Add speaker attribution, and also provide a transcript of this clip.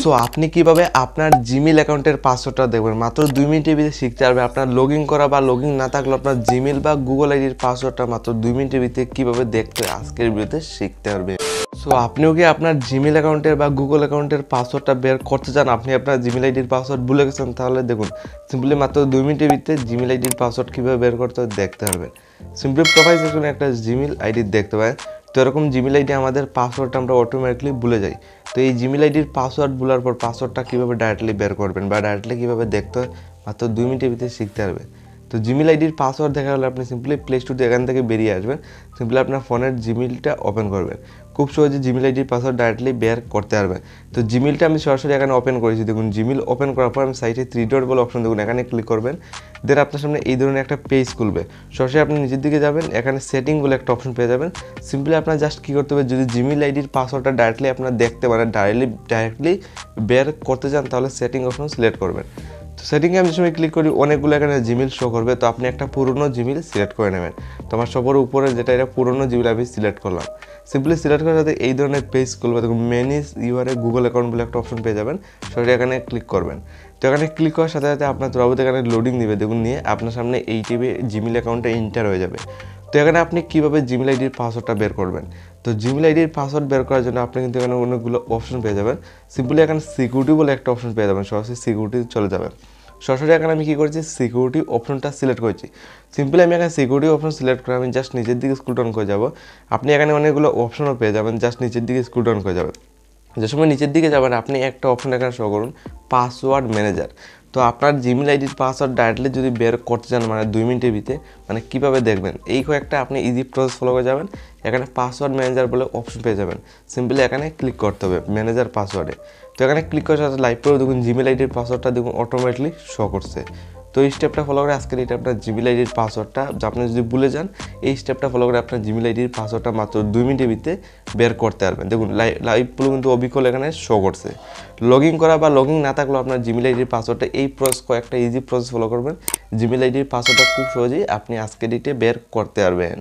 Speaker 1: So আপনি কিভাবে আপনার জিমেইল অ্যাকাউন্টের পাসওয়ার্ডটা দেখবেন মাত্র 2 মিনিটের ভিতরে শিখতে পারবে। আপনার লগইন করা বা লগইন না থাকলে আপনার জিমেইল বা গুগল আইডির পাসওয়ার্ডটা মাত্র 2 মিনিটের ভিতরে কিভাবে দেখতে হয় আজকের ভিডিওতে শিখতে পারবে। সো আপনিও কি আপনার জিমেইল অ্যাকাউন্টের বা গুগল অ্যাকাউন্টের পাসওয়ার্ডটা বের করতে চান, আপনি আপনার জিমেইল আইডির পাসওয়ার্ড ভুলে গেছেন, তাহলে দেখুন সিম্পলি মাত্র 2 মিনিটের ভিতরে জিমেইল আইডির পাসওয়ার্ড কীভাবে বের করতে হয় দেখতে পারবেন। সিম্পলি প্রোফাইল সেকশনে একটা জিমেইল আইডি দেখতে পাবেন। তো এরকম জিমেইল আইডি আমাদের পাসওয়ার্ডটা আমরা অটোমেটিকলি ভুলে যাই। তো এই জিমেইল আইডির পাসওয়ার্ড ভুলার পর পাসওয়ার্ডটা কীভাবে ডাইরেক্টলি বের করবেন বা ডাইরেক্টলি কীভাবে দেখতে হয় মাত্র 2 মিনিটের ভিতরে শিখতে পারবে। তো জিমেইল আইডির পাসওয়ার্ড দেখা হলে আপনি সিম্পলি প্লে স্টোর থেকে এখান থেকে বেরিয়ে আসবেন, সিম্পলি আপনার ফোনের জিমেইলটা ওপেন করবেন। খুব সহজে জিমেইল আইডির পাসওয়ার্ড ডাইরেক্টলি বের করতে পারবেন। তো জিমেইলটা আমি সরাসরি এখানে ওপেন করেছি। দেখুন জিমেইল ওপেন করার পর আমি সাইটে 3 ডট বলে অপশন দেখুন, এখানে ক্লিক করবেন। দেন আপনার সামনে এই ধরনের একটা পেজ খুলবে। সরাসরি আপনি নিচের দিকে যাবেন, এখানে সেটিং বলে একটা অপশন পেয়ে যাবেন। সিম্পলি আপনার জাস্ট কী করতে হবে, যদি জিমেইল আইডির পাসওয়ার্ডটা ডাইরেক্টলি আপনার দেখতে পারেন, ডাইরেক্টলি বের করতে চান, তাহলে সেটিং অপশন সিলেক্ট করবেন। তো সেটিংয়ে আমি সময় ক্লিক করি, অনেকগুলো এখানে জিমেইল শো করবে। তো আপনি একটা পুরনো জিমেইল সিলেক্ট করে নেবেন। তো আমার সবার উপরে যেটা এটা পুরনো জিমেইল আমি সিলেক্ট করলাম। সিম্পলি সিলেক্ট করার সাথে এই ধরনের পেজ খুলবে। দেখুন ম্যানেজ ইউর গুগল অ্যাকাউন্ট বলে একটা অপশন পেয়ে যাবেন, সরাসরি এখানে ক্লিক করবেন। তো এখানে ক্লিক করার সাথে সাথে আপনার তরফে এখানে লোডিং দিবে, দেখুন নিয়ে আপনার সামনে এই টিভি জিমেইল অ্যাকাউন্টে এন্টার হয়ে যাবে। তো এখানে আপনি কীভাবে জিমেইল আইডির পাসওয়ার্ডটা বের করবেন। তো জিমেইল আইডির পাসওয়ার্ড বের করার জন্য আপনি কিন্তু এখানে অনেকগুলো অপশন পেয়ে যাবেন। সিম্পলি এখানে সিকিউরিটি বলে একটা অপশন পেয়ে যাবেন, সরাসরি সিকিউরিটি চলে যাবেন। সরাসরি এখানে আমি কী করেছি, সিকিউরিটি অপশনটা সিলেক্ট করেছি। সিম্পলি আমি এখানে সিকিউরিটি অপশন সিলেক্ট করে আমি জাস্ট নিচের দিকে স্ক্রল ডাউন করে যাব। আপনি এখানে অনেকগুলো অপশনও পেয়ে যাবেন, জাস্ট নিচের দিকে স্ক্রল ডাউন করে যাবেন। যে সময় নিচের দিকে যাবেন আপনি একটা অপশন এখানে শো করুন, পাসওয়ার্ড ম্যানেজার। তো আপনার জিমেইল আইডির পাসওয়ার্ড ডাইরেক্টলি যদি বের করতে চান মানে 2 মিনিটের ভিতরে, মানে কীভাবে দেখবেন, এই কয়েকটা আপনি ইজি প্রসেস ফলো করে যাবেন। এখানে পাসওয়ার্ড ম্যানেজার বলে অপশন পেয়ে যাবেন, সিম্পলি এখানে ক্লিক করতে হবে ম্যানেজার পাসওয়ার্ডে। তো এখানে ক্লিক করার সাথে লাইভ করে দেখুন জিমেইল আইডির পাসওয়ার্ডটা দেখুন অটোমেটিকলি শো করছে। তো এই স্টেপটা ফলো করে আজকের এটা আপনার জিমেইল আইডির পাসওয়ার্ডটা আপনি যদি ভুলে যান, এই স্টেপটা ফলো করে আপনার জিমেইল আইডির পাসওয়ার্ডটা মাত্র 2 মিনিটের ভিতরে বের করতে পারবেন। দেখুন লাইভগুলো কিন্তু অবিকল এখানে শো করছে। লগইন করা বা লগইন না থাকলেও আপনার জিমেইল আইডির পাসওয়ার্ডটা এই প্রসেস কয়েকটা ইজি প্রসেস ফলো করবেন, জিমেইল আইডির পাসওয়ার্ডটা খুব সহজেই আপনি আজকের ডেটে বের করতে পারবেন।